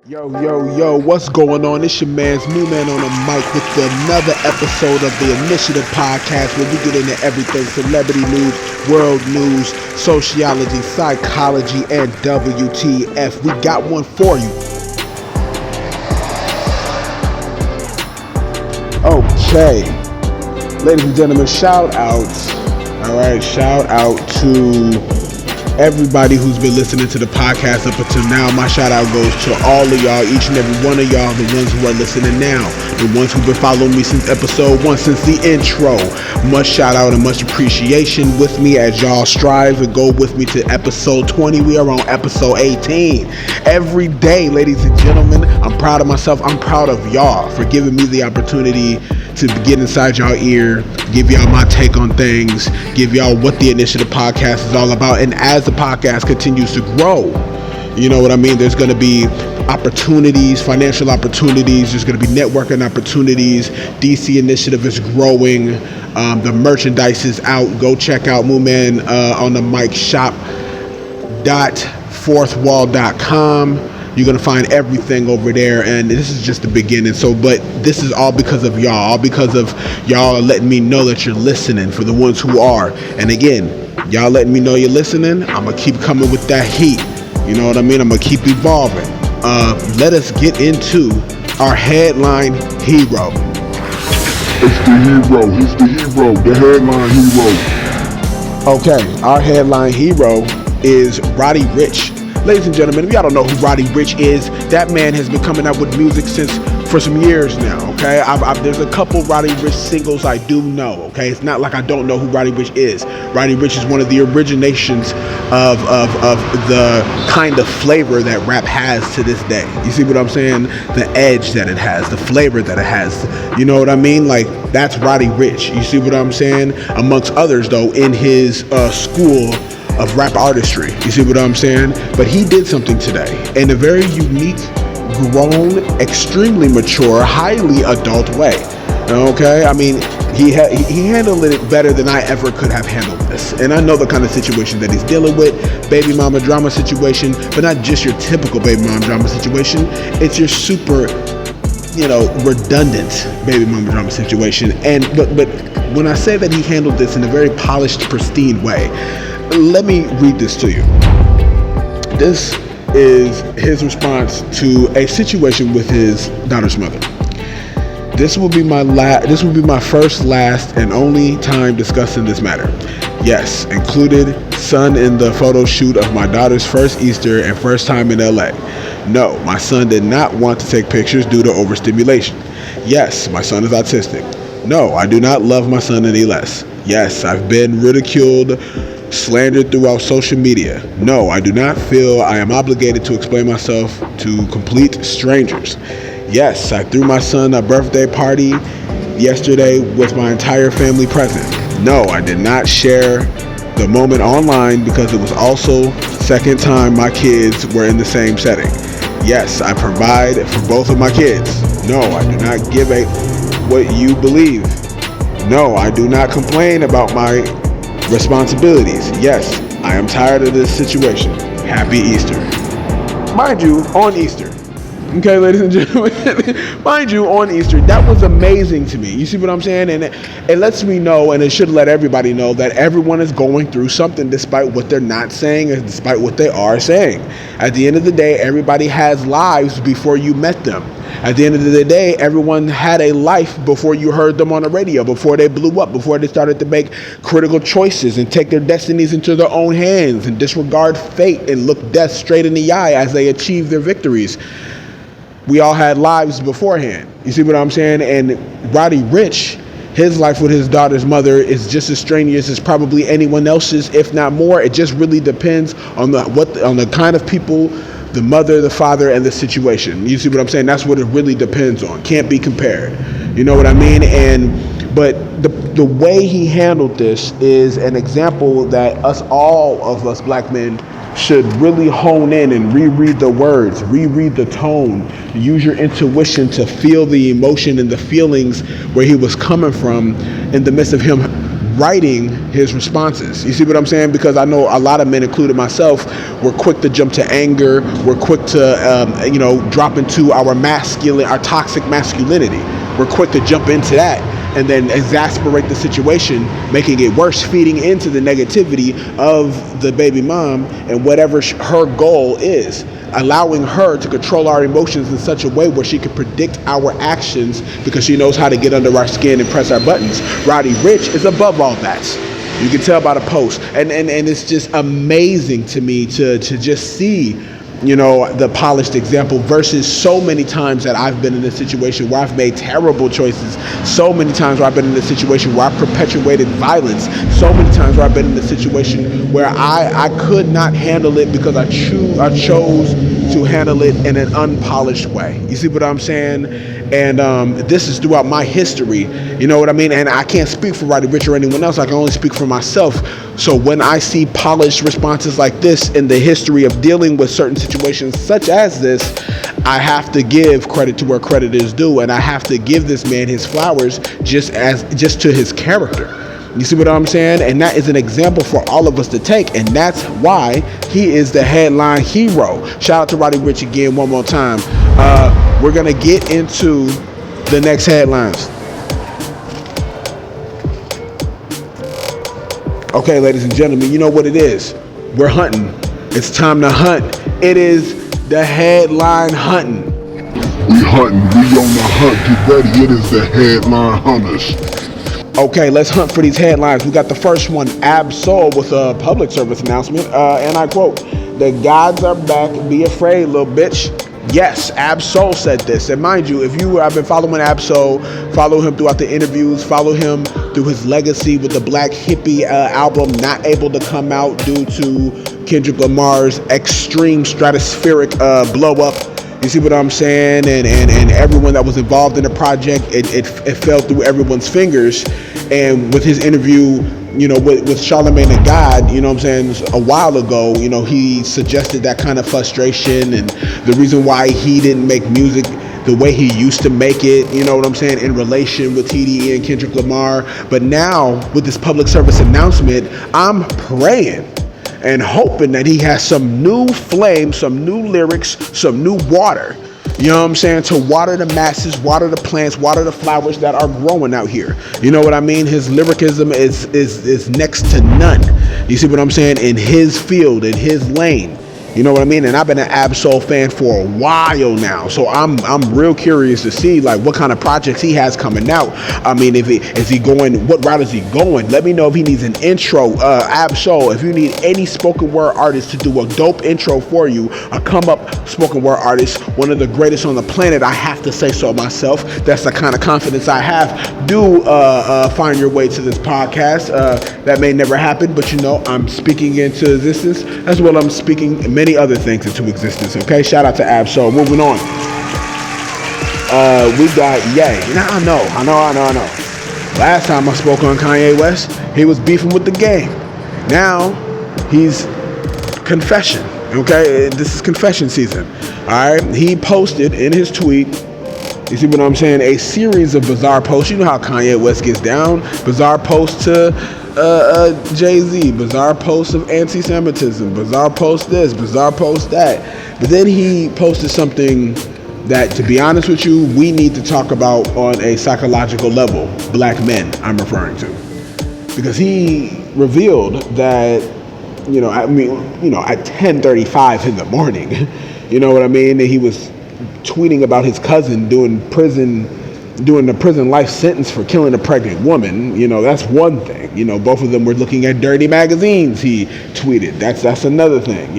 Yo, what's going on? It's your man's New Man on the mic with another episode of the Initiative Podcast where we get into everything celebrity news, world news, sociology, psychology, and WTF. We got one for you. Okay, ladies and gentlemen, shout out. All right, shout out to everybody who's been listening to the podcast up until now. My shout out goes to all of y'all, each and every one of y'all, the ones who are listening now, the ones who've been following me since episode 1, since the intro. Much shout out and much appreciation with me as y'all strive to go with me to episode 20. We are on episode 18. Every day, ladies and gentlemen, I'm proud of myself. I'm proud of y'all for giving me the opportunity to get inside y'all ear, give y'all my take on things, give y'all what the Initiative Podcast is all about. And as the podcast continues to grow, you know what I mean, there's going to be opportunities, financial opportunities, there's going to be networking opportunities. DC Initiative is growing. The merchandise is out. Go check out Mooman on the mic shop.fourthwall.com. You're going to find everything over there, and this is just the beginning. But this is all because of y'all, all because of y'all letting me know that you're listening, for the ones who are. And again, y'all letting me know you're listening, I'm going to keep coming with that heat. You know what I mean? I'm going to keep evolving. Let us get into our headline hero. It's the hero, the headline hero. Okay, our headline hero is Roddy Rich. Ladies and gentlemen, if y'all don't know who Roddy Rich is, that man has been coming out with music for some years now, okay? There's a couple Roddy Rich singles I do know, okay? It's not like I don't know who Roddy Rich is. Roddy Rich is one of the originations of the kind of flavor that rap has to this day. You see what I'm saying? The edge that it has, the flavor that it has. You know what I mean? Like, that's Roddy Rich. You see what I'm saying? Amongst others, though, in his school of rap artistry. You see what I'm saying? But he did something today in a very unique, grown, extremely mature, highly adult way. Okay? I mean, he handled it better than I ever could have handled this. And I know the kind of situation that he's dealing with, baby mama drama situation, but not just your typical baby mama drama situation. It's your super, redundant baby mama drama situation. And but when I say that he handled this in a very polished, pristine way, let me read this to you. This is his response to a situation with his daughter's mother. This will be my first, last, and only time discussing this matter. Yes, included son in the photo shoot of my daughter's first Easter and first time in LA. No, my son did not want to take pictures due to overstimulation. Yes, my son is autistic. No, I do not love my son any less. Yes, I've been ridiculed, slandered throughout social media. No, I do not feel I am obligated to explain myself to complete strangers. Yes, I threw my son a birthday party yesterday with my entire family present. No, I did not share the moment online because it was also the second time my kids were in the same setting. Yes, I provide for both of my kids. No, I do not give a what you believe. No, I do not complain about my responsibilities. Yes, I am tired of this situation. Happy Easter. Mind you, on Easter. Okay, ladies and gentlemen, mind you, on Easter, that was amazing to me. You see what I'm saying? And it lets me know, and it should let everybody know, that everyone is going through something despite what they're not saying and despite what they are saying. At the end of the day, everybody has lives before you met them. At the end of the day, everyone had a life before you heard them on the radio, before they blew up, before they started to make critical choices and take their destinies into their own hands and disregard fate and look death straight in the eye as they achieve their victories. We all had lives beforehand. You see what I'm saying? And Roddy Rich, his life with his daughter's mother is just as strenuous as probably anyone else's, if not more. It just really depends on the kind of people, the mother, the father, and the situation. You see what I'm saying? That's what it really depends on. Can't be compared. You know what I mean? But the way he handled this is an example that all of us black men should really hone in and reread the words, reread the tone, use your intuition to feel the emotion and the feelings where he was coming from in the midst of him writing his responses. You see what I'm saying? Because I know a lot of men, including myself, we're quick to jump to anger. We're quick to, drop into our toxic masculinity. We're quick to jump into that and then exasperate the situation, making it worse, feeding into the negativity of the baby mom and whatever her goal is, allowing her to control our emotions in such a way where she can predict our actions because she knows how to get under our skin and press our buttons. Roddy Rich is above all that. You can tell by the post. And it's just amazing to me to just see, the polished example versus so many times that I've been in a situation where I've made terrible choices, so many times where I've been in a situation where I perpetuated violence, so many times where I've been in a situation where I could not handle it because I chose to handle it in an unpolished way. You see what I'm saying? And this is throughout my history, you know what I mean? And I can't speak for Roddy Rich or anyone else. I can only speak for myself. So when I see polished responses like this in the history of dealing with certain situations such as this, I have to give credit to where credit is due, and I have to give this man his flowers just to his character. You see what I'm saying? And that is an example for all of us to take, and that's why he is the headline hero. Shout out to Roddy Rich again one more time. We're gonna get into the next headlines. Okay, ladies and gentlemen, you know what it is. We're hunting. It's time to hunt. It is the headline hunting. We hunting. We on the hunt. Get ready. It is the headline hunters. Okay, let's hunt for these headlines. We got the first one, Ab-Soul, with a public service announcement, and I quote, "The gods are back, be afraid, little bitch." Yes, Ab-Soul said this. And mind you, if you have been following Ab-Soul, follow him throughout the interviews, follow him through his legacy with the Black Hippie album not able to come out due to Kendrick Lamar's extreme stratospheric blow up. You see what I'm saying? And everyone that was involved in the project, it fell through everyone's fingers. And with his interview, with Charlamagne the God, you know what I'm saying, a while ago, he suggested that kind of frustration and the reason why he didn't make music the way he used to make it, you know what I'm saying, in relation with TDE and Kendrick Lamar. But now, with this public service announcement, I'm praying and hoping that he has some new flame, some new lyrics, some new water, you know what I'm saying, to water the masses, water the plants, water the flowers that are growing out here. You know what I mean? His lyricism is next to none. You see what I'm saying? In his field, in his lane. You know what I mean? And I've been an Ab-Soul fan for a while now, so I'm real curious to see like what kind of projects he has coming out. I mean, is he going? What route is he going? Let me know if he needs an intro. Ab-Soul, if you need any spoken word artist to do a dope intro for you, a come up spoken word artist, one of the greatest on the planet, I have to say so myself. That's the kind of confidence I have. Do find your way to this podcast. That may never happen, but I'm speaking into existence as well. I'm speaking many other things into existence. Okay, shout out to Ab-Soul. Moving on. We got Ye. Now I know. Last time I spoke on Kanye West, he was beefing with the game. Now he's confession. Okay, this is confession season. All right, he posted in his tweet, you see what I'm saying, a series of bizarre posts. You know how Kanye West gets down. Bizarre posts to Jay-Z, bizarre posts of anti-Semitism, bizarre post this, bizarre post that. But then he posted something that, to be honest with you, we need to talk about on a psychological level. Black men, I'm referring to. Because he revealed that, at 10:35 in the morning, you know what I mean? And he was tweeting about his cousin doing the prison life sentence for killing a pregnant woman. That's one thing. Both of them were looking at dirty magazines, he tweeted. That's another thing,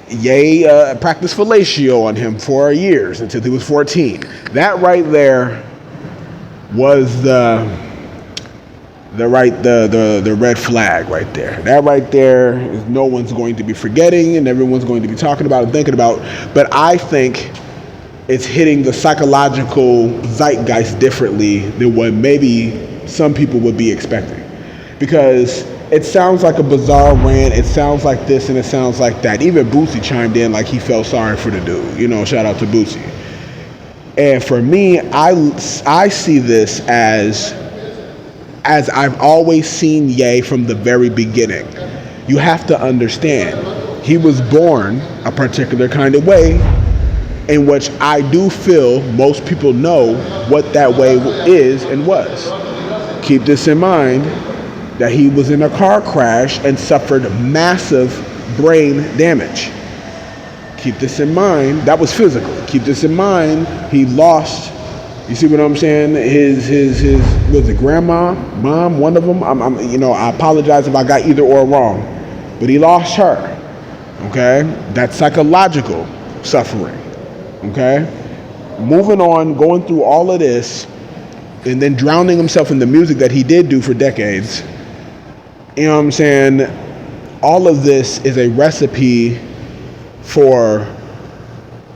Ye practiced fellatio on him for years until he was 14. That right there was the red flag right there. That right there is no one's going to be forgetting and everyone's going to be talking about and thinking about. But I think it's hitting the psychological zeitgeist differently than what maybe some people would be expecting. Because it sounds like a bizarre rant, it sounds like this and it sounds like that. Even Boosie chimed in like he felt sorry for the dude. Shout out to Boosie. And for me, I see this as as I've always seen Ye from the very beginning. You have to understand, he was born a particular kind of way, in which I do feel most people know what that way is and was. Keep this in mind, that he was in a car crash and suffered massive brain damage. Keep this in mind, that was physical. Keep this in mind, he lost, you see what I'm saying? His was it grandma, mom, one of them? I apologize if I got either or wrong, but he lost her. Okay, that's psychological suffering. Okay, moving on, going through all of this, and then drowning himself in the music that he did do for decades. You know what I'm saying? All of this is a recipe for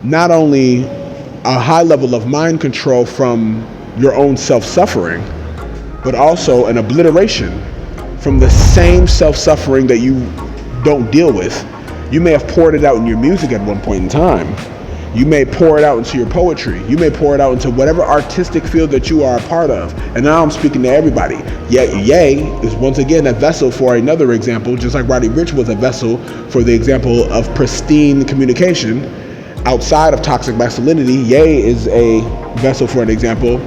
not only a high level of mind control from your own self-suffering, but also an obliteration from the same self-suffering that you don't deal with. You may have poured it out in your music at one point in time. You may pour it out into your poetry. You may pour it out into whatever artistic field that you are a part of. And now I'm speaking to everybody. Ye is once again a vessel for another example, just like Roddy Rich was a vessel for the example of pristine communication. Outside of toxic masculinity, Ye is a vessel for an example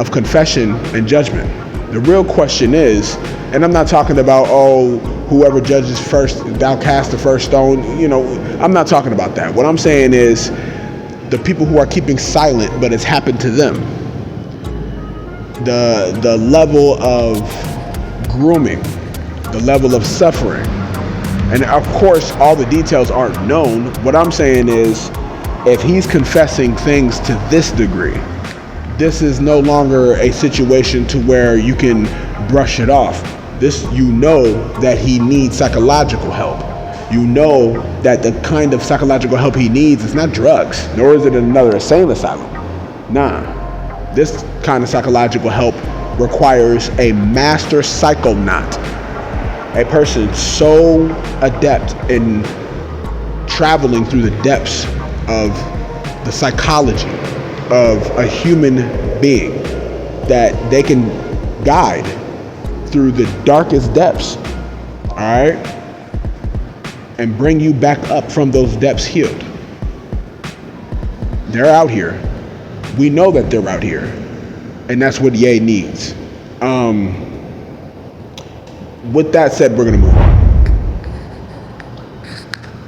of confession and judgment. The real question is, and I'm not talking about, whoever judges first, thou cast the first stone. I'm not talking about that. What I'm saying is, the people who are keeping silent, but it's happened to them. The level of grooming, the level of suffering. And of course, all the details aren't known. What I'm saying is, if he's confessing things to this degree, this is no longer a situation to where you can brush it off. You know that he needs psychological help. You know that the kind of psychological help he needs is not drugs, nor is it another insane asylum. Nah, this kind of psychological help requires a master psychonaut, a person so adept in traveling through the depths of the psychology of a human being that they can guide through the darkest depths, all right? And bring you back up from those depths healed. They're out here. We know that they're out here. And that's what Ye needs. With that said, we're gonna move on.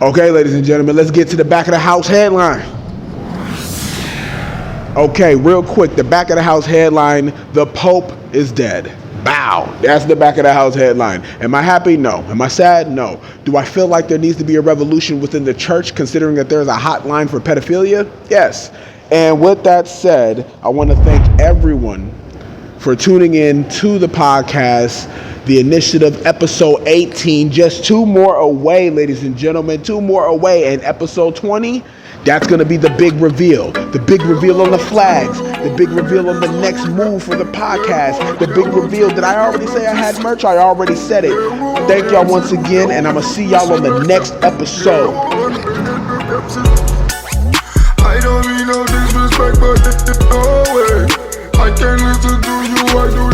Okay, ladies and gentlemen, let's get to the back of the house headline. Okay, real quick, the back of the house headline, the Pope is dead. Bow. That's the back of the house headline. Am I happy? No. Am I sad? No. Do I feel like there needs to be a revolution within the church, considering that there's a hotline for pedophilia? Yes. And with that said, I want to thank everyone for tuning in to the podcast, The Initiative, episode 18. Just 2 more away, ladies and gentlemen. 2 more away. And episode 20, that's going to be the big reveal. The big reveal on the flags. The big reveal on the next move for the podcast. The big reveal. Did I already say I had merch? I already said it. Thank y'all once again, and I'm going to see y'all on the next episode. I don't mean no disrespect, but no way. I can't listen to you, I do